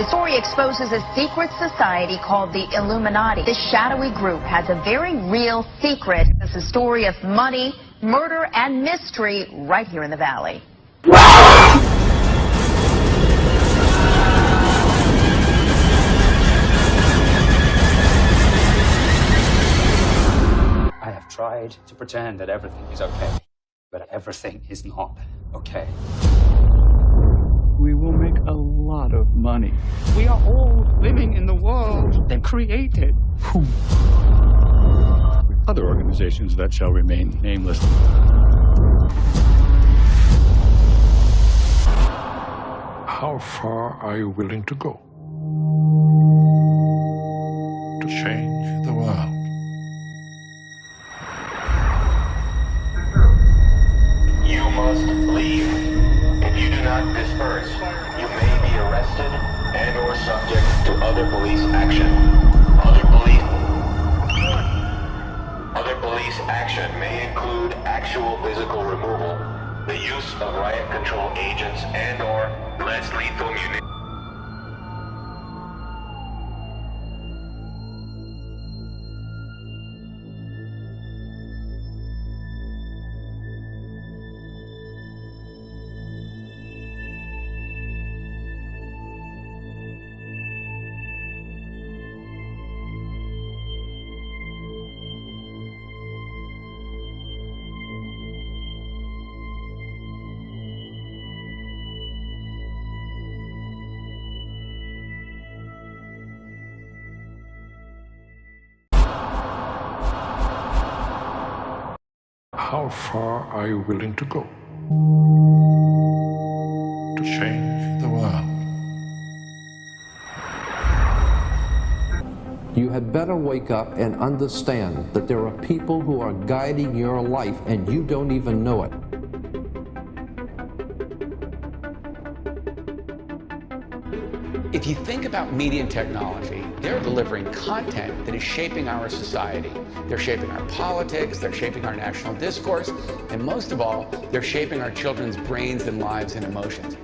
The story exposes a secret society called the Illuminati. This shadowy group has a very real secret. It's a story of money, murder, and mystery right here in the Valley. I have tried to pretend that everything is okay, but everything is not okay. We will make a lot of money. We are all living in the world they've created. Other organizations that shall remain nameless. How far are you willing to go to change the world? You must leave. If you do not disperse, you may be arrested and or subject to other police action. Other police action may include actual physical removal, the use of riot control agents and or less lethal munitions. How far are you willing to go to change the world? You had better wake up and understand that there are people who are guiding your life and you don't even know it. If you think about media and technology, they're delivering content that is shaping our society. They're shaping our politics, they're shaping our national discourse, and most of all, they're shaping our children's brains and lives and emotions.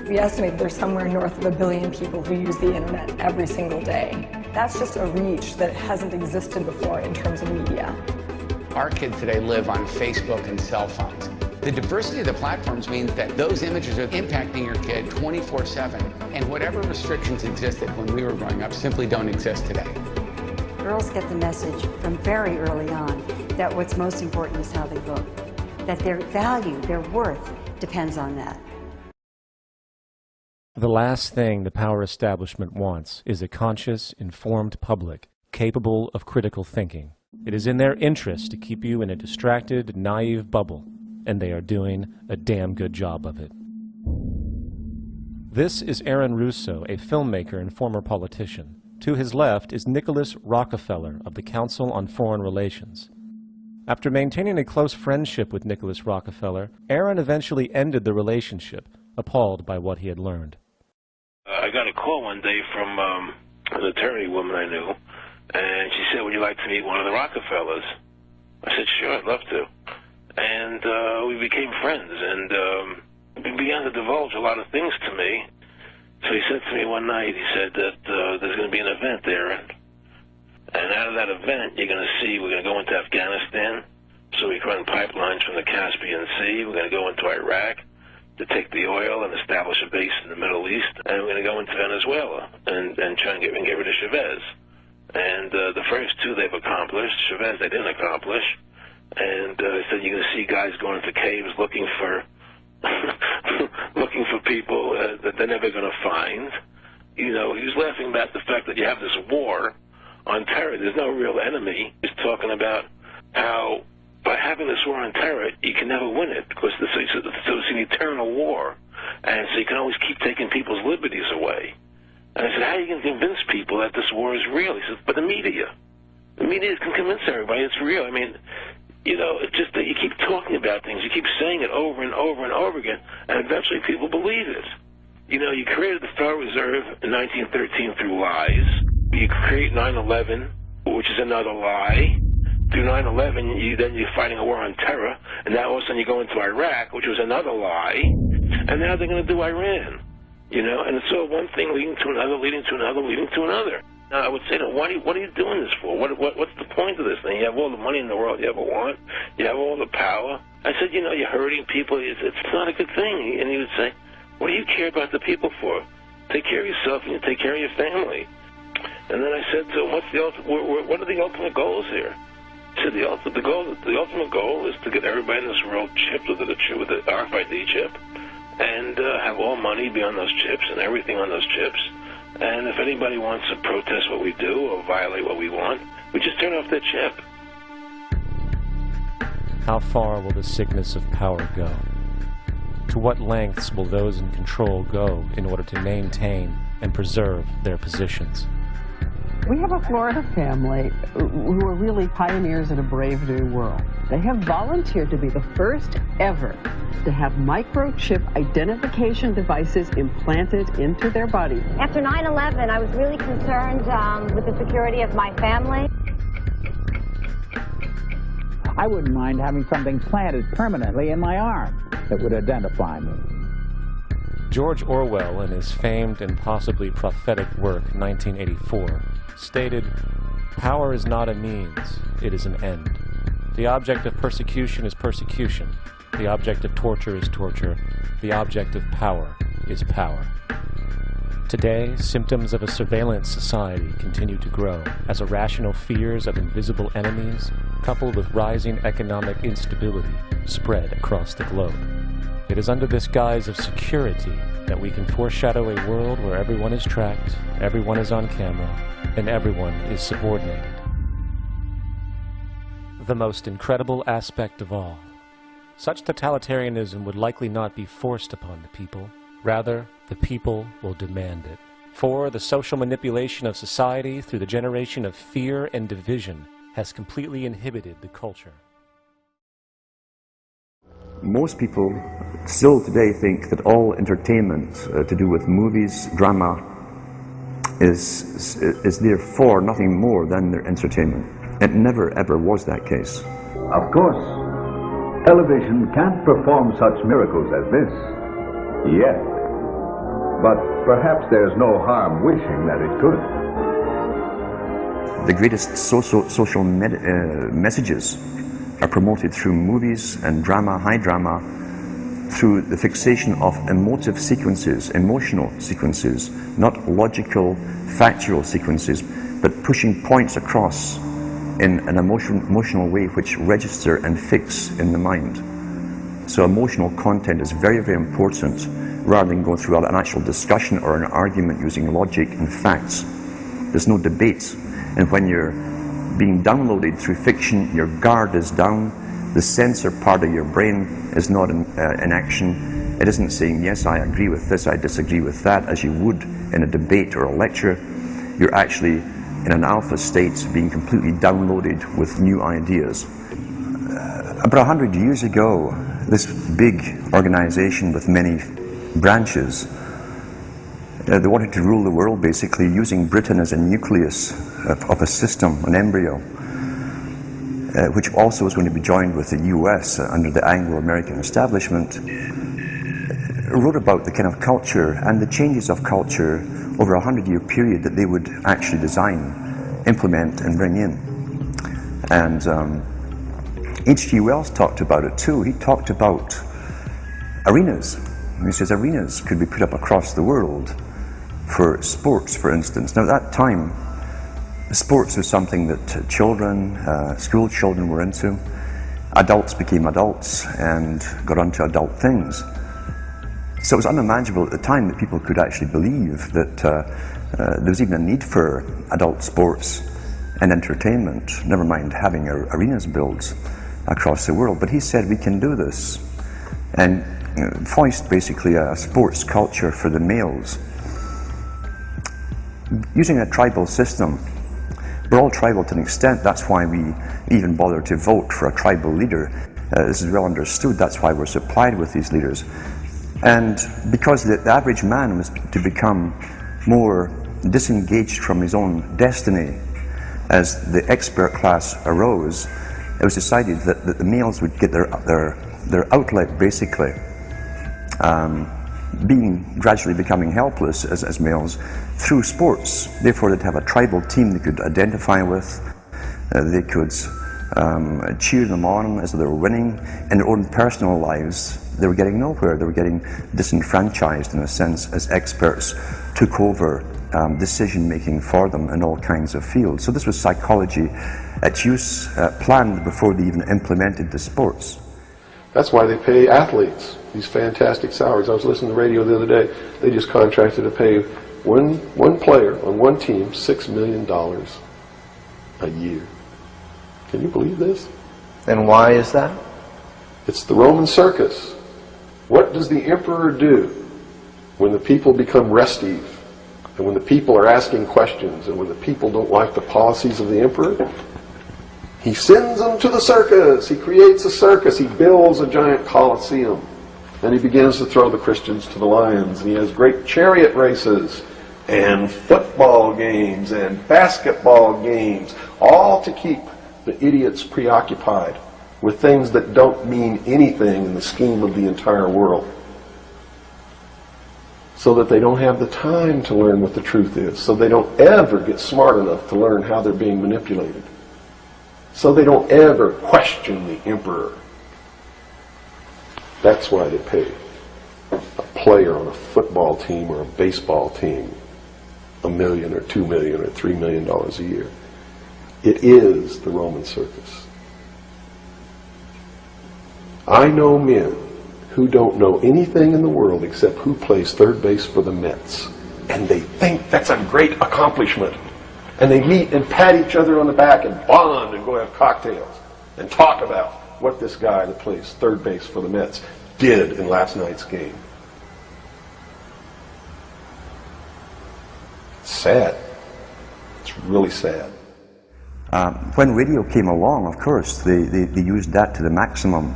We estimate there's somewhere north of 1 billion people who use the internet every single day. That's just a reach that hasn't existed before in terms of media. Our kids today live on Facebook and cell phones. The diversity of the platforms means that those images are impacting your kid 24/7, and whatever restrictions existed when we were growing up simply don't exist today. Girls get the message from very early on that what's most important is how they look, that their value, their worth, depends on that. The last thing the power establishment wants is a conscious, informed public, capable of critical thinking. It is in their interest to keep you in a distracted, naive bubble, and they are doing a damn good job of it. This is Aaron Russo, a filmmaker and former politician. To his left is Nicholas Rockefeller of the Council on Foreign Relations. After maintaining a close friendship with Nicholas Rockefeller, Aaron eventually ended the relationship, appalled by what he had learned. I got a call one day from an attorney woman I knew, and she said, "Would you like to meet one of the Rockefellers?" I said, "Sure, I'd love to." And we became friends, and he began to divulge a lot of things to me. So he said to me one night, he said that there's going to be an event there, and out of that event, you're going to see we're going to go into Afghanistan, so we can run pipelines from the Caspian Sea. We're going to go into Iraq to take the oil and establish a base in the Middle East, and we're going to go into Venezuela and try and get rid of Chavez. And the first two they've accomplished. Chavez they didn't accomplish. And he said you're going to see guys going into caves looking for looking for people that they're never going to find. You know, he was laughing about the fact that you have this war on terror. There's no real enemy. He's talking about how by having this war on terror, you can never win it because so it's an eternal war. And so you can always keep taking people's liberties away. And I said, how are you going to convince people that this war is real? He says, but the media. The media can convince everybody it's real. I mean, you know, it's just that you keep talking about things. You keep saying it over and over and over again, and eventually people believe it. You know, you created the Federal Reserve in 1913 through lies. You create 9/11, which is another lie. Through 9/11, you're fighting a war on terror, and now all of a sudden you go into Iraq, which was another lie, and now they're going to do Iran. you know, and it's all one thing leading to another, leading to another, leading to another. Now, I would say, what are you doing this for? What's the point of this thing? You have all the money in the world you ever want. You have all the power. I said, you know, you're hurting people. It's not a good thing. And he would say, what do you care about the people for? Take care of yourself and you take care of your family. And then I said to him, what are the ultimate goals here? He said, the ultimate goal is to get everybody in this world chipped with the RFID chip and have all money be on those chips and everything on those chips. And if anybody wants to protest what we do or violate what we want, we just turn off their chip. How far will the sickness of power go? To what lengths will those in control go in order to maintain and preserve their positions? We have a Florida family who are really pioneers in a brave new world. They have volunteered to be the first ever to have microchip identification devices implanted into their body. After 9/11, I was really concerned with the security of my family. I wouldn't mind having something planted permanently in my arm that would identify me. George Orwell, in his famed and possibly prophetic work, 1984, stated, "Power is not a means, it is an end. The object of persecution is persecution. The object of torture is torture. The object of power is power." Today, symptoms of a surveillance society continue to grow as irrational fears of invisible enemies, coupled with rising economic instability, spread across the globe. It is under this guise of security that we can foreshadow a world where everyone is tracked, everyone is on camera, and everyone is subordinated. The most incredible aspect of all, such totalitarianism would likely not be forced upon the people. Rather, the people will demand it. For the social manipulation of society through the generation of fear and division has completely inhibited the culture. Most people still today think that all entertainment to do with movies, drama, is therefore nothing more than their entertainment. It never ever was that case. Of course, television can't perform such miracles as this, yet. But perhaps there's no harm wishing that it could. The greatest social messages are promoted through movies and drama, high drama, through the fixation of emotive sequences, emotional sequences, not logical, factual sequences, but pushing points across in an emotional way which register and fix in the mind. So emotional content is very, very important, rather than going through an actual discussion or an argument using logic and facts. There's no debate. And when you're being downloaded through fiction, your guard is down, the censor part of your brain is not in action. It isn't saying, yes, I agree with this, I disagree with that, as you would in a debate or a lecture. You're actually in an alpha state, being completely downloaded with new ideas. About 100 years ago, this big organization with many branches, they wanted to rule the world basically using Britain as a nucleus of a system, an embryo, which also was going to be joined with the US under the Anglo-American establishment, wrote about the kind of culture and the changes of culture over a 100-year period that they would actually design, implement and bring in. And H.G. Wells talked about it too. He talked about arenas. He says arenas could be put up across the world for sports, for instance. Now at that time, sports was something that children, school children were into. Adults became adults and got onto adult things. So it was unimaginable at the time that people could actually believe that there was even a need for adult sports and entertainment, never mind having arenas built across the world. But he said we can do this, and foist basically a sports culture for the males. Using a tribal system, we're all tribal to an extent. That's why we even bother to vote for a tribal leader. This is well understood. That's why we're supplied with these leaders. And because the average man was to become more disengaged from his own destiny as the expert class arose, it was decided that the males would get their outlet basically gradually becoming helpless as males through sports. Therefore, they'd have a tribal team they could identify with. They could cheer them on as they were winning. In their own personal lives, they were getting nowhere. They were getting disenfranchised, in a sense, as experts took over decision-making for them in all kinds of fields. So this was psychology at use, planned before they even implemented the sports. That's why they pay athletes these fantastic salaries. I was listening to the radio the other day. They just contracted to pay one player on one team $6 million a year. Can you believe this? And why is that? It's the Roman circus. What does the emperor do when the people become restive, and when the people are asking questions, and when the people don't like the policies of the emperor? He sends them to the circus. He creates a circus. He builds a giant coliseum. And he begins to throw the Christians to the lions. And he has great chariot races and football games and basketball games, all to keep the idiots preoccupied with things that don't mean anything in the scheme of the entire world, so that they don't have the time to learn what the truth is, so they don't ever get smart enough to learn how they're being manipulated, so they don't ever question the emperor. That's why they pay a player on a football team or a baseball team $1 million or $2 million or $3 million a year. It is the Roman circus. I know men who don't know anything in the world except who plays third base for the Mets. And they think that's a great accomplishment. And they meet and pat each other on the back and bond and go have cocktails and talk about what this guy that plays third base for the Mets did in last night's game. It's sad. It's really sad. When radio came along, of course, they used that to the maximum.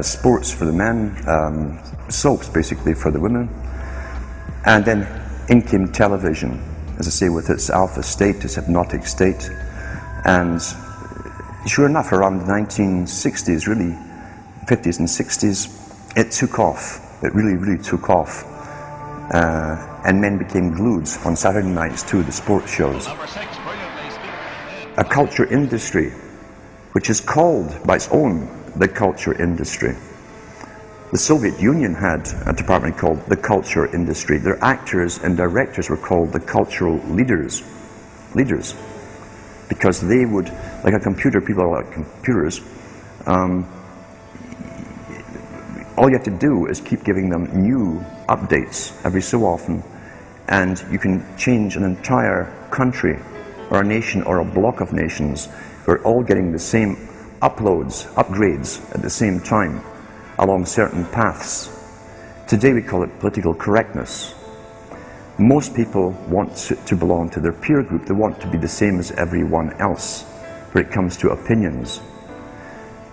Sports for the men, soaps basically for the women. And then in came television, as I say, with its alpha state, its hypnotic state. And sure enough, around the 1960s, really, 50s and 60s, it took off. It really, really took off. And men became glued on Saturday nights to the sports shows. A culture industry, which is called by its own the culture industry. The Soviet Union had a department called the culture industry. Their actors and directors were called the cultural leaders, because they would, like a computer, people are like computers, all you have to do is keep giving them new updates every so often, and you can change an entire country or a nation or a block of nations who are all getting the same upgrades at the same time along certain paths. Today we call it political correctness. Most people want to belong to their peer group. They want to be the same as everyone else when it comes to opinions.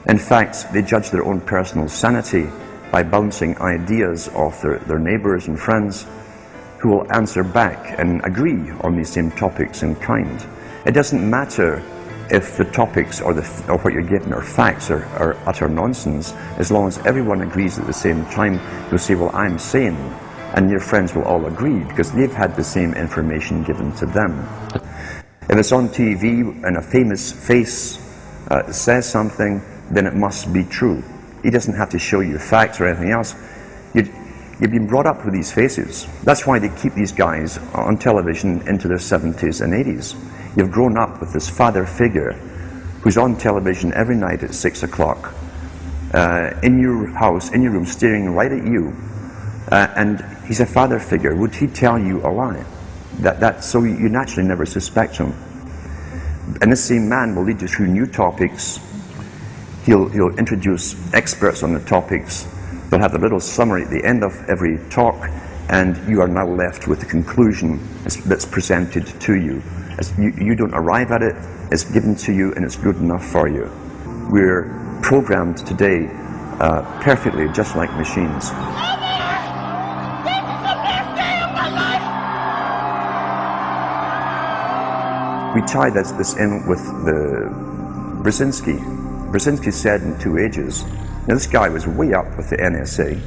In fact, they judge their own personal sanity by bouncing ideas off their neighbors and friends who will answer back and agree on these same topics in kind. It doesn't matter if the topics or what you're getting are facts or utter nonsense, as long as everyone agrees at the same time. You'll say, well, I'm sane, and your friends will all agree because they've had the same information given to them. If it's on TV and a famous face says something, then it must be true. He doesn't have to show you facts or anything else. You've been brought up with these faces. That's why they keep these guys on television into their 70s and 80s. You've grown up with this father figure who's on television every night at 6 o'clock, in your house, in your room, staring right at you. And he's a father figure. Would he tell you a lie? So you naturally never suspect him. And this same man will lead you through new topics. He'll introduce experts on the topics. They'll have a little summary at the end of every talk, and you are now left with the conclusion that's presented to you. You don't arrive at it, it's given to you, and it's good enough for you. We're programmed today perfectly, just like machines. We tie this in with the Brzezinski. Brzezinski said in 2 Ages, now this guy was way up with the NSA.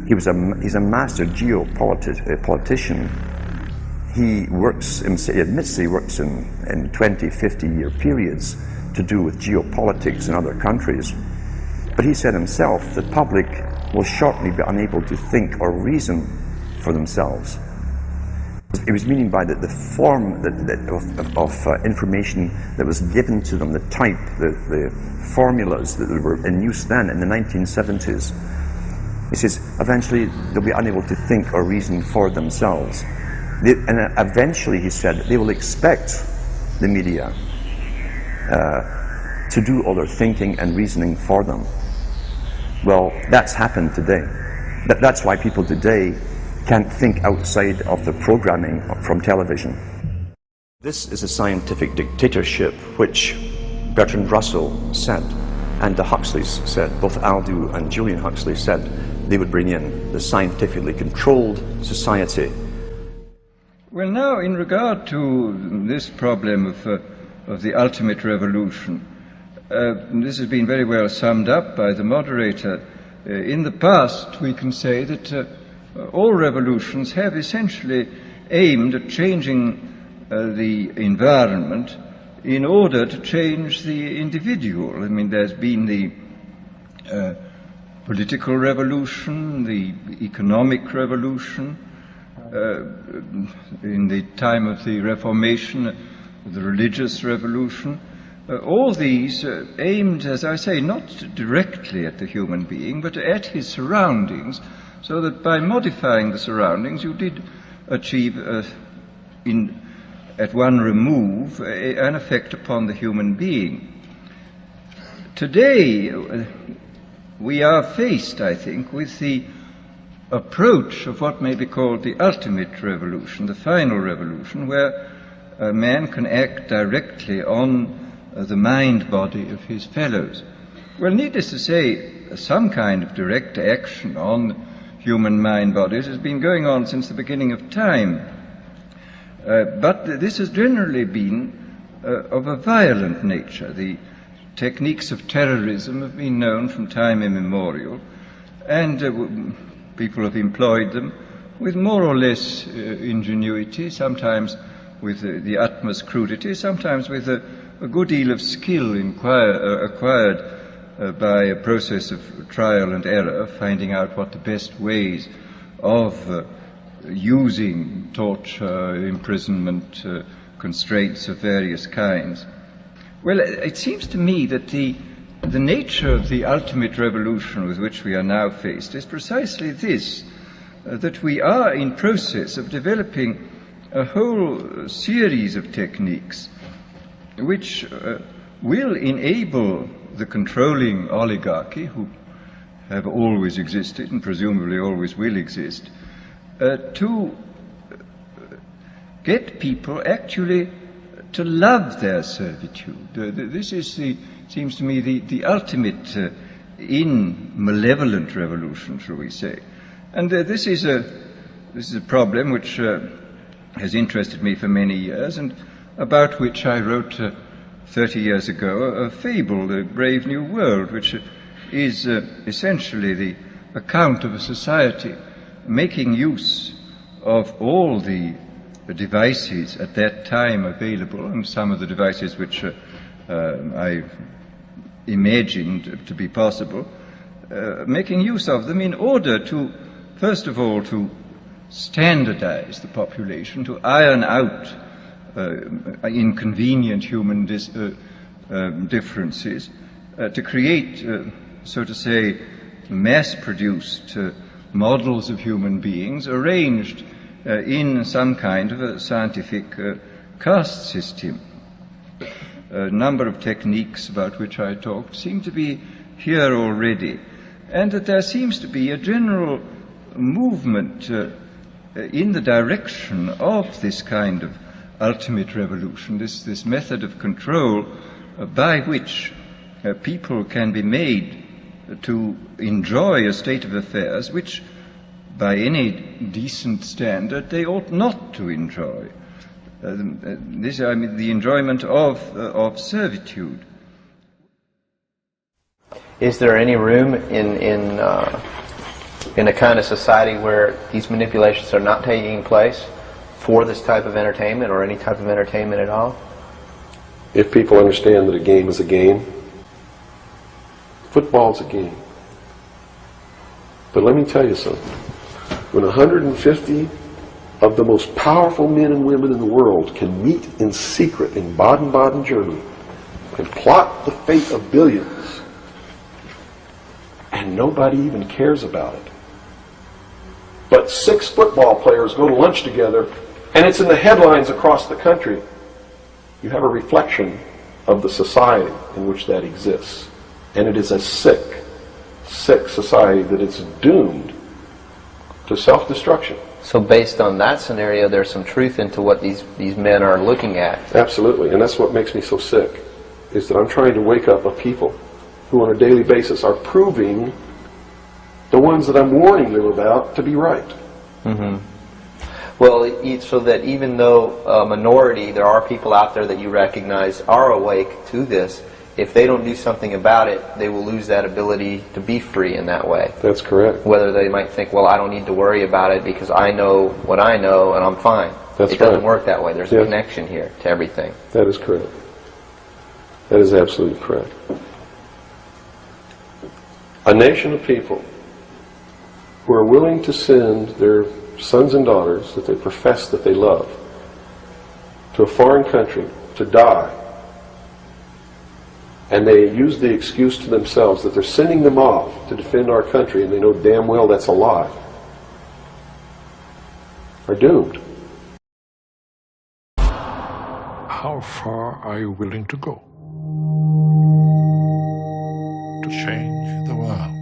He's a master geopolitician. He admits he works in 20, 50-year periods to do with geopolitics in other countries. But he said himself, the public will shortly be unable to think or reason for themselves. It was meaning by the form of information that was given to them, the type, the formulas that were in use then in the 1970s. He says, eventually they'll be unable to think or reason for themselves. And eventually, he said, they will expect the media to do all their thinking and reasoning for them. Well, that's happened today. That's why people today can't think outside of the programming from television. This is a scientific dictatorship which Bertrand Russell said, and the Huxleys said, both Aldous and Julian Huxley said they would bring in the scientifically controlled society. Well, now, in regard to this problem of the ultimate revolution, this has been very well summed up by the moderator. In the past, we can say that all revolutions have essentially aimed at changing the environment in order to change the individual. I mean, there's been the political revolution, the economic revolution, in the time of the Reformation, the religious revolution. All these aimed, as I say, not directly at the human being, but at his surroundings, so that by modifying the surroundings you did achieve, at one remove, an effect upon the human being. Today, we are faced, I think, with the approach of what may be called the ultimate revolution, the final revolution, where a man can act directly on the mind-body of his fellows. Well, needless to say, some kind of direct action on human mind-bodies has been going on since the beginning of time. But this has generally been of a violent nature. The techniques of terrorism have been known from time immemorial, and people have employed them with more or less ingenuity, sometimes with the utmost crudity, sometimes with a good deal of skill acquired by a process of trial and error, finding out what the best ways of using torture, imprisonment, constraints of various kinds. Well, it seems to me that the nature of the ultimate revolution with which we are now faced is precisely this, that we are in process of developing a whole series of techniques which will enable the controlling oligarchy, who have always existed and presumably always will exist, to get people actually to love their servitude. This is seems to me the ultimate in malevolent revolution, shall we say. And this is a problem which has interested me for many years, and about which I wrote 30 years ago a fable, The Brave New World, which is essentially the account of a society making use of all the devices at that time available, and some of the devices which I imagined to be possible, making use of them in order to, first of all, to standardize the population, to iron out inconvenient human differences, to create, so to say, mass-produced models of human beings arranged in some kind of a scientific caste system. A number of techniques about which I talked seem to be here already, and that there seems to be a general movement in the direction of this kind of ultimate revolution, this method of control by which people can be made to enjoy a state of affairs which, by any decent standard, they ought not to enjoy. This, I mean, the enjoyment of servitude. Is there any room in in a kind of society where these manipulations are not taking place for this type of entertainment or any type of entertainment at all? If people understand that a game is a game, football's a game. But let me tell you something. When 150 of the most powerful men and women in the world can meet in secret in Baden-Baden, Germany, and plot the fate of billions, and nobody even cares about it. But 6 football players go to lunch together, and it's in the headlines across the country. You have a reflection of the society in which that exists. And it is a sick, sick society that is doomed to self-destruction. So based on that scenario, there's some truth into what these men are looking at. Absolutely, and that's what makes me so sick, is that I'm trying to wake up a people who on a daily basis are proving the ones that I'm warning them about to be right. Mm-hmm. Well, so that even though a minority, there are people out there that you recognize are awake to this, if they don't do something about it, they will lose that ability to be free in that way. That's correct. Whether they might think, well, I don't need to worry about it because I know what I know and I'm fine. That's It doesn't right. work that way. There's a connection here to everything. That is correct. That is absolutely correct. A nation of people who are willing to send their sons and daughters that they profess that they love to a foreign country to die, and they use the excuse to themselves that they're sending them off to defend our country, and they know damn well that's a lie, are doomed. How far are you willing to go to change the world?